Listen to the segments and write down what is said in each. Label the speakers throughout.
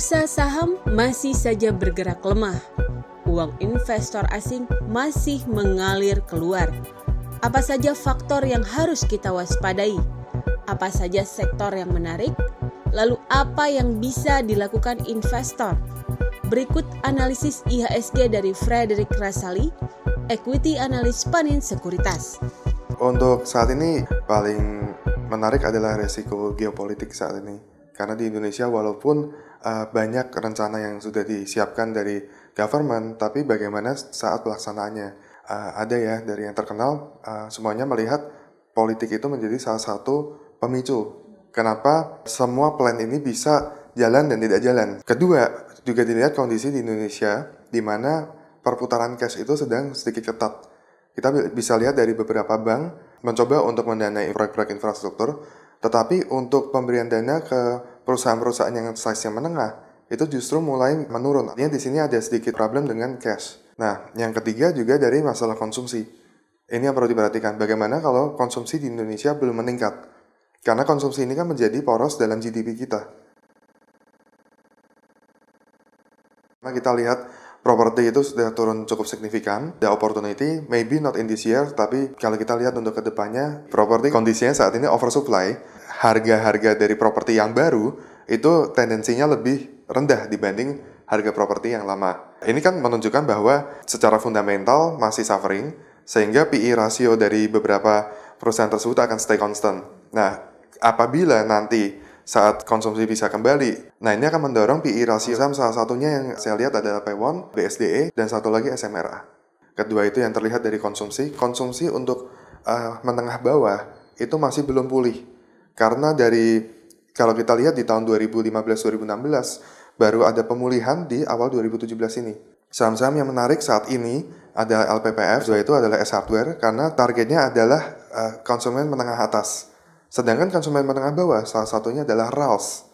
Speaker 1: Bursa saham masih saja bergerak lemah. Uang investor asing masih mengalir keluar. Apa saja faktor yang harus kita waspadai? Apa saja sektor yang menarik? Lalu apa yang bisa dilakukan investor? Berikut analisis IHSG dari Frederick Rasali, Equity Analyst Panin Sekuritas.
Speaker 2: Untuk saat ini paling menarik adalah resiko geopolitik saat ini. Karena di Indonesia walaupun banyak rencana yang sudah disiapkan dari government, tapi bagaimana saat pelaksanaannya? Ada ya dari yang terkenal, semuanya melihat politik itu menjadi salah satu pemicu. Kenapa semua plan ini bisa jalan dan tidak jalan? Kedua, juga dilihat kondisi di Indonesia, di mana perputaran cash itu sedang sedikit ketat. Kita bisa lihat dari beberapa bank mencoba untuk mendanai proyek-proyek infrastruktur, tetapi untuk pemberian dana ke perusahaan-perusahaan yang size-nya menengah, itu justru mulai menurun. Artinya di sini ada sedikit problem dengan cash. Nah, yang ketiga juga dari masalah konsumsi. Ini yang perlu diperhatikan, bagaimana kalau konsumsi di Indonesia belum meningkat. Karena konsumsi ini kan menjadi poros dalam GDP kita. Nah, kita lihat properti itu sudah turun cukup signifikan. The opportunity, maybe not in this year, tapi kalau kita lihat untuk kedepannya, properti kondisinya saat ini oversupply. Harga-harga dari properti yang baru itu tendensinya lebih rendah dibanding harga properti yang lama. Ini kan menunjukkan bahwa secara fundamental masih suffering, sehingga PE rasio dari beberapa perusahaan tersebut akan stay constant. Nah, apabila nanti saat konsumsi bisa kembali, nah ini akan mendorong PE rasio saham, salah satunya yang saya lihat adalah P1, BSDE, dan satu lagi SMRA. Kedua itu yang terlihat dari konsumsi. Konsumsi untuk menengah bawah itu masih belum pulih. Karena kalau kita lihat di tahun 2015-2016, baru ada pemulihan di awal 2017 ini. Saham-saham yang menarik saat ini adalah LPPF, itu adalah S-Hardware, karena targetnya adalah konsumen menengah atas. Sedangkan konsumen menengah bawah, salah satunya adalah RALS.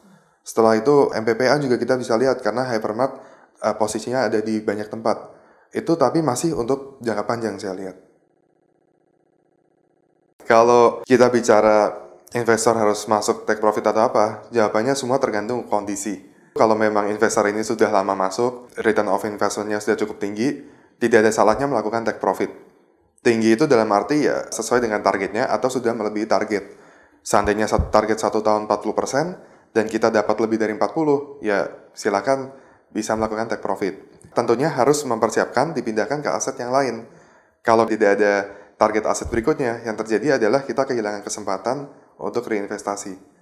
Speaker 2: Setelah itu MPPA juga kita bisa lihat, karena Hypermart posisinya ada di banyak tempat. Itu tapi masih untuk jangka panjang saya lihat. Kalau kita bicara investor harus masuk take profit atau apa, jawabannya semua tergantung kondisi. Kalau memang investor ini sudah lama masuk, return of investment-nya sudah cukup tinggi, tidak ada salahnya melakukan take profit. Tinggi itu dalam arti ya sesuai dengan targetnya atau sudah melebihi target. Seandainya target 1 tahun 40% dan kita dapat lebih dari 40, ya silakan bisa melakukan take profit. Tentunya harus mempersiapkan dipindahkan ke aset yang lain. Kalau tidak ada target aset berikutnya, yang terjadi adalah kita kehilangan kesempatan untuk reinvestasi.